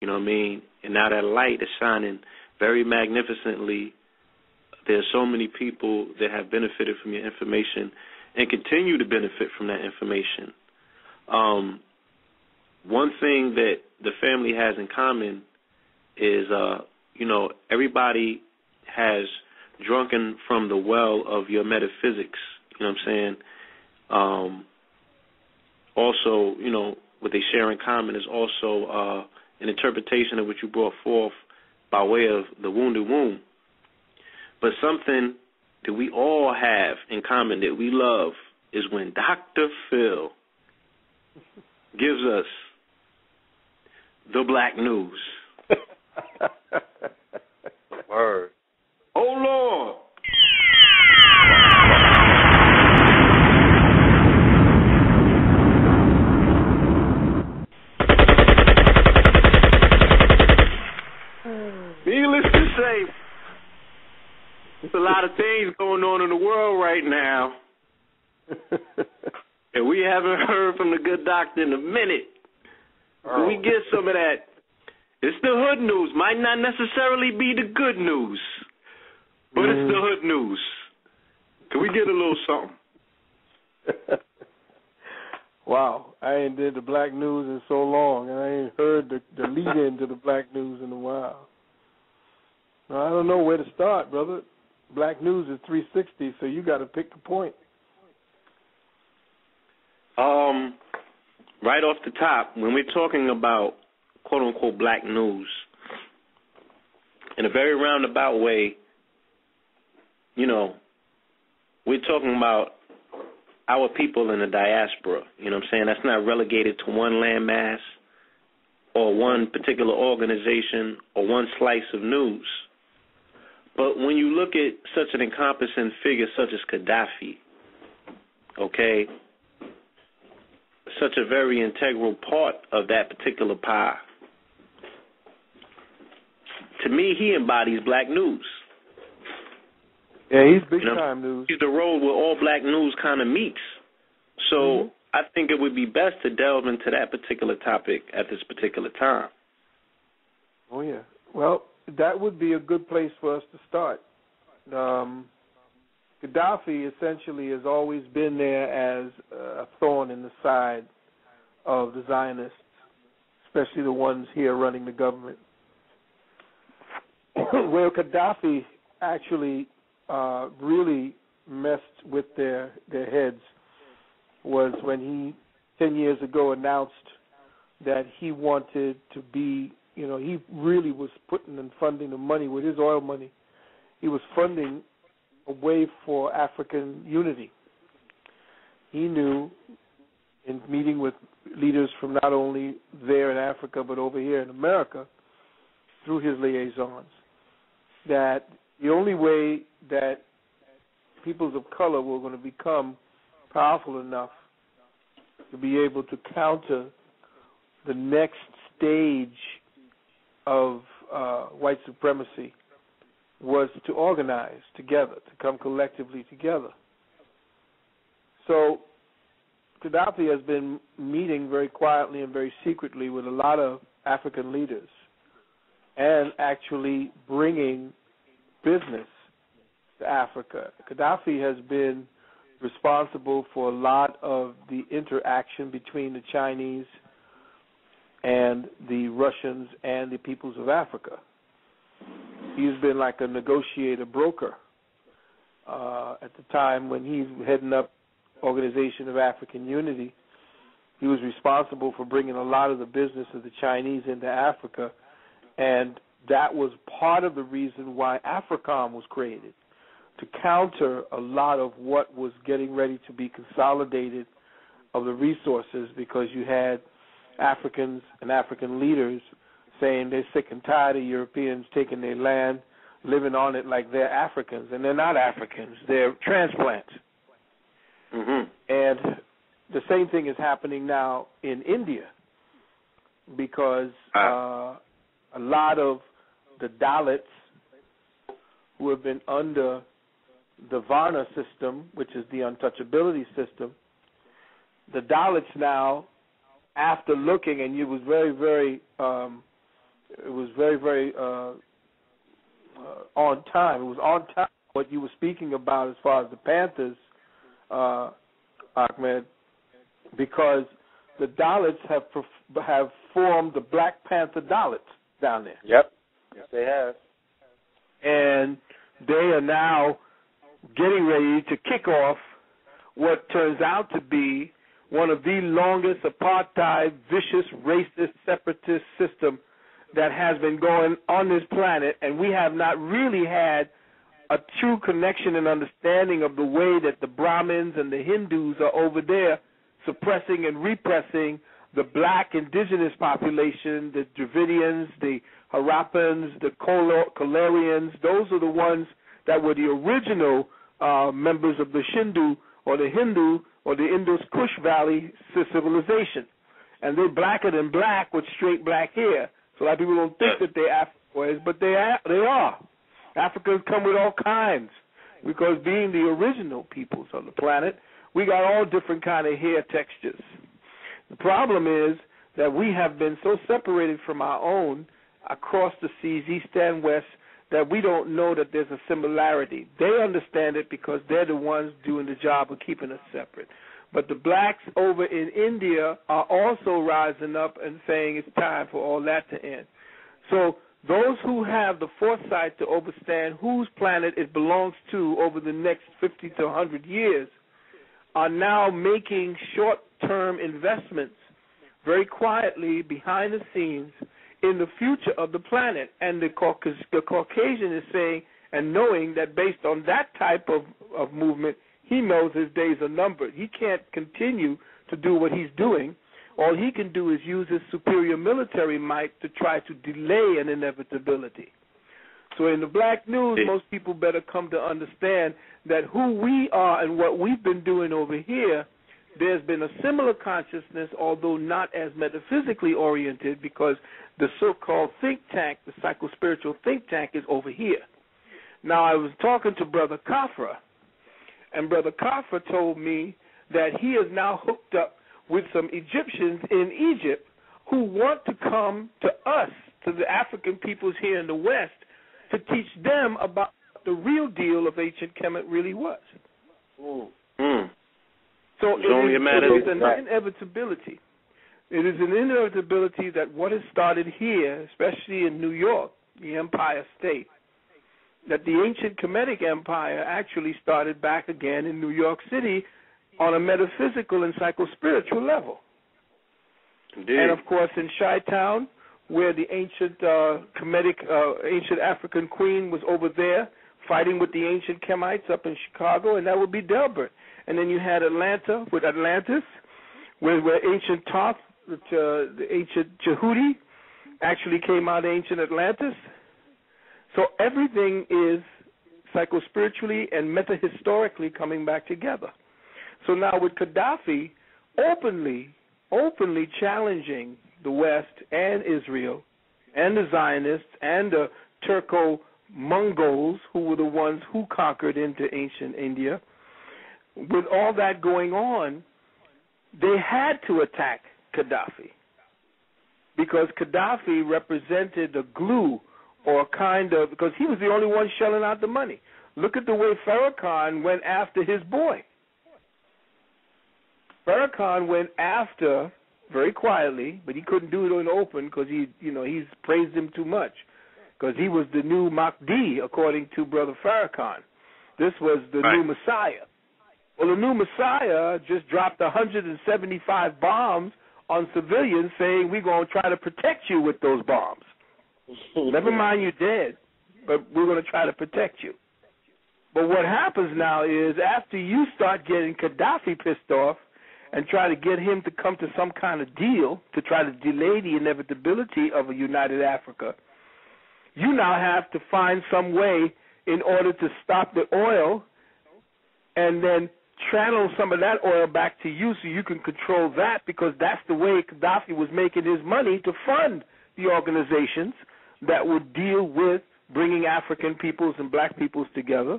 You know what I mean? And now that light is shining very magnificently. There's so many people that have benefited from your information and continue to benefit from that information. One thing that the family has in common is, everybody has drunken from the well of your metaphysics. You know what I'm saying? Also, what they share in common is also an interpretation of what you brought forth by way of the wounded womb. But something that we all have in common that we love is when Dr. Phil gives us the black news. Word. Oh, Lord. Needless to say, there's a lot of things going on in the world right now, and we haven't heard from the good doctor in a minute. So we get some of that. It's the hood news. Might not necessarily be the good news, but it's the hood news. Can we get a little something? Wow, I ain't did the black news in so long, and I ain't heard the lead-in to the black news in a while. Now, I don't know where to start, brother. Black news is 360, so you got to pick the point. Right off the top, when we're talking about quote-unquote black news, in a very roundabout way, we're talking about our people in the diaspora. You know what I'm saying? That's not relegated to one landmass or one particular organization or one slice of news. But when you look at such an encompassing figure such as Gaddafi, okay, such a very integral part of that particular pie, to me, he embodies black news. Yeah, he's big-time news. He's the road where all black news kind of meets. So I think it would be best to delve into that particular topic at this particular time. Oh, yeah. Well, that would be a good place for us to start. Gaddafi essentially has always been there as a thorn in the side of the Zionists, especially the ones here running the government. Where Gaddafi actually really messed with their heads was when he, 10 years ago, announced that he wanted to be, he really was putting and funding the money with his oil money. He was funding a way for African unity. He knew, in meeting with leaders from not only there in Africa but over here in America, through his liaisons, that the only way that peoples of color were going to become powerful enough to be able to counter the next stage of white supremacy was to organize together, to come collectively together. So Gaddafi has been meeting very quietly and very secretly with a lot of African leaders and actually bringing business to Africa. Gaddafi has been responsible for a lot of the interaction between the Chinese and the Russians and the peoples of Africa. He's been like a negotiator broker at the time when he's heading up Organization of African Unity. He was responsible for bringing a lot of the business of the Chinese into Africa, and that was part of the reason why AFRICOM was created, to counter a lot of what was getting ready to be consolidated of the resources, because you had Africans and African leaders saying they're sick and tired of Europeans taking their land, living on it like they're Africans, and they're not Africans, they're transplants. Mm-hmm. And the same thing is happening now in India, because a lot of the Dalits who have been under the Varna system, which is the untouchability system, the Dalits now, after looking, and it was very, very It was very, very on time. It was on time what you were speaking about as far as the Panthers, Ahmed, because the Dalits have formed the Black Panther Dalits down there. Yep. Yes, they have. And they are now getting ready to kick off what turns out to be one of the longest apartheid, vicious, racist, separatist system that has been going on this planet, and we have not really had a true connection and understanding of the way that the Brahmins and the Hindus are over there suppressing and repressing the black indigenous population, the Dravidians, the Harappans, the Kolarians. Those are the ones that were the original members of the Shindu or the Hindu or the Indus-Kush Valley civilization. And they're blacker than black with straight black hair. So a lot of people don't think that they're Africans, but they are. Africans come with all kinds, because being the original peoples on the planet, we got all different kind of hair textures. The problem is that we have been so separated from our own across the seas, east and west, that we don't know that there's a similarity. They understand it because they're the ones doing the job of keeping us separate. But the blacks over in India are also rising up and saying it's time for all that to end. So those who have the foresight to understand whose planet it belongs to over the next 50 to 100 years are now making short-term investments very quietly behind the scenes in the future of the planet. And the Caucasian is saying and knowing that based on that type of movement, he knows his days are numbered. He can't continue to do what he's doing. All he can do is use his superior military might to try to delay an inevitability. So in the black news, most people better come to understand that who we are and what we've been doing over here, there's been a similar consciousness, although not as metaphysically oriented, because the so-called think tank, the psychospiritual think tank, is over here. Now, I was talking to Brother Kafra, and Brother Kafra told me that he is now hooked up with some Egyptians in Egypt who want to come to us, to the African peoples here in the West, to teach them about the real deal of ancient Kemet really was. So it is an inevitability. It is an inevitability that what has started here, especially in New York, the Empire State, that the ancient Kemetic Empire actually started back again in New York City on a metaphysical and psychospiritual level. Indeed. And, of course, in Chi-Town, where the ancient Kemetic, ancient African queen was over there fighting with the ancient Kemites up in Chicago, and that would be Delbert. And then you had Atlanta with Atlantis, where ancient Thoth, the ancient Jehudi, actually came out of ancient Atlantis. So everything is psychospiritually and metahistorically coming back together. So now with Gaddafi openly challenging the West and Israel and the Zionists and the Turco-Mongols, who were the ones who conquered into ancient India, with all that going on, they had to attack Gaddafi because Gaddafi represented the glue or kind of, because he was the only one shelling out the money. Look at the way Farrakhan went after his boy. Farrakhan went after, very quietly, but he couldn't do it in the open because he's praised him too much, because he was the new Mahdi, according to Brother Farrakhan. This was the new Messiah. Well, the new Messiah just dropped 175 bombs on civilians, saying we're going to try to protect you with those bombs. Never mind you're dead, but we're going to try to protect you. But what happens now is after you start getting Gaddafi pissed off and try to get him to come to some kind of deal to try to delay the inevitability of a united Africa, you now have to find some way in order to stop the oil and then channel some of that oil back to you so you can control that, because that's the way Gaddafi was making his money to fund the organizations that would deal with bringing African peoples and black peoples together.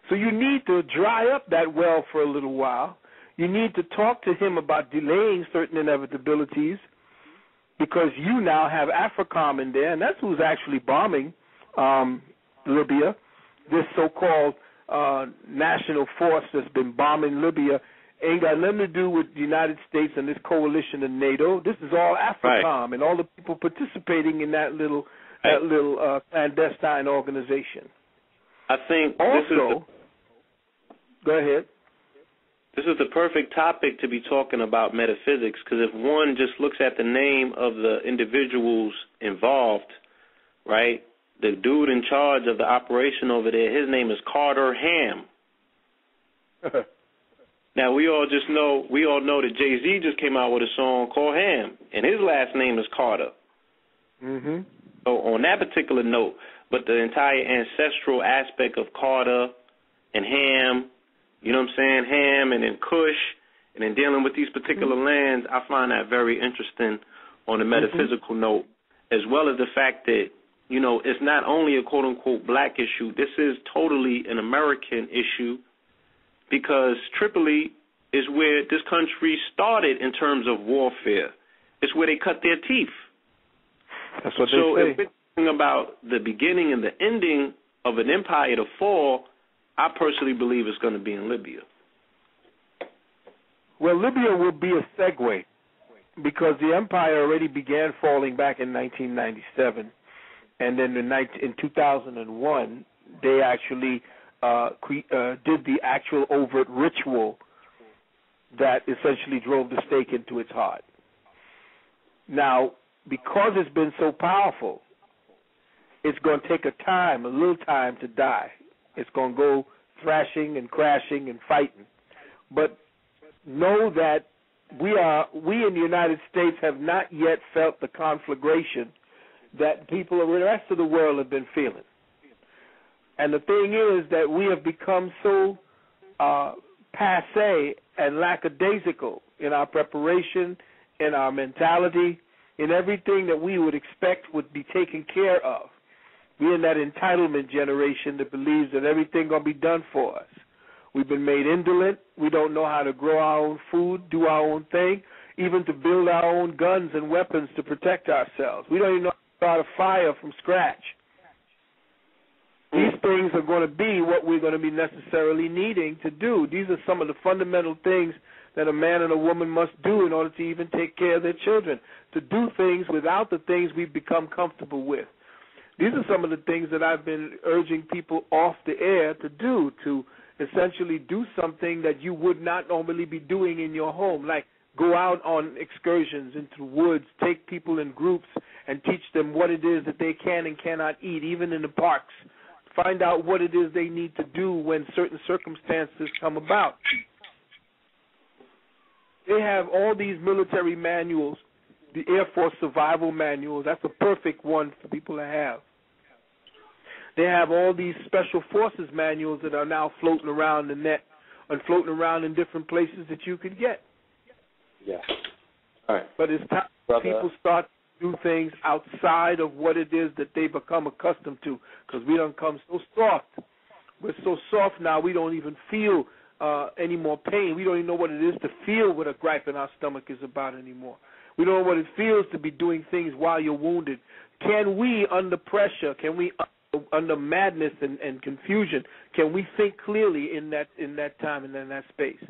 So you need to dry up that well for a little while. You need to talk to him about delaying certain inevitabilities. because you now have AFRICOM in there, and that's who's actually bombing Libya, this so-called national force that's been bombing Libya. Ain't got nothing to do with the United States and this coalition and NATO. This is all AFRICOM and all the people participating in that little clandestine organization. I think also, go ahead. This is the perfect topic to be talking about metaphysics, because if one just looks at the name of the individuals involved, right, the dude in charge of the operation over there, his name is Carter Ham. Now, we all know that Jay-Z just came out with a song called Ham, and his last name is Carter. Mm-hmm. So on that particular note, but the entire ancestral aspect of Carter and Ham, you know what I'm saying, Ham and then Kush, and then dealing with these particular lands, I find that very interesting on the metaphysical note, as well as the fact that, you know, it's not only a quote-unquote black issue. This is totally an American issue, because Tripoli is where this country started in terms of warfare. It's where they cut their teeth. That's what they say. So if we're talking about the beginning and the ending of an empire to fall, I personally believe it's going to be in Libya. Well, Libya will be a segue, because the empire already began falling back in 1997, and then in 2001, they actually did the actual overt ritual that essentially drove the stake into its heart. Now, because it's been so powerful, it's going to take a little time to die. It's going to go thrashing and crashing and fighting. But know that we in the United States have not yet felt the conflagration that people of the rest of the world have been feeling. And the thing is that we have become so passé and lackadaisical in our preparation, in our mentality, in everything that we would expect would be taken care of. We're in that entitlement generation that believes that everything going to be done for us. We've been made indolent. We don't know how to grow our own food, do our own thing, even to build our own guns and weapons to protect ourselves. We don't even know how to start a fire from scratch. These things are going to be what we're going to be necessarily needing to do. These are some of the fundamental things that a man and a woman must do in order to even take care of their children, to do things without the things we've become comfortable with. These are some of the things that I've been urging people off the air to do, to essentially do something that you would not normally be doing in your home, like go out on excursions into the woods, take people in groups and teach them what it is that they can and cannot eat, even in the parks. Find out what it is they need to do when certain circumstances come about. They have all these military manuals, the Air Force survival manuals. That's a perfect one for people to have. They have all these special forces manuals that are now floating around the net and floating around in different places that you could get. Yeah. All right. But it's time people start to do things outside of what it is that they become accustomed to, because we done come so soft. We're so soft now we don't even feel any more pain. We don't even know what it is to feel what a gripe in our stomach is about anymore. We don't know what it feels to be doing things while you're wounded. Can we, under pressure, under madness and confusion, can we think clearly in that time and in that space?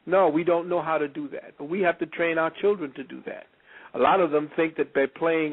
No, we don't know how to do that. But we have to train our children to do that. A lot of them think that they're playing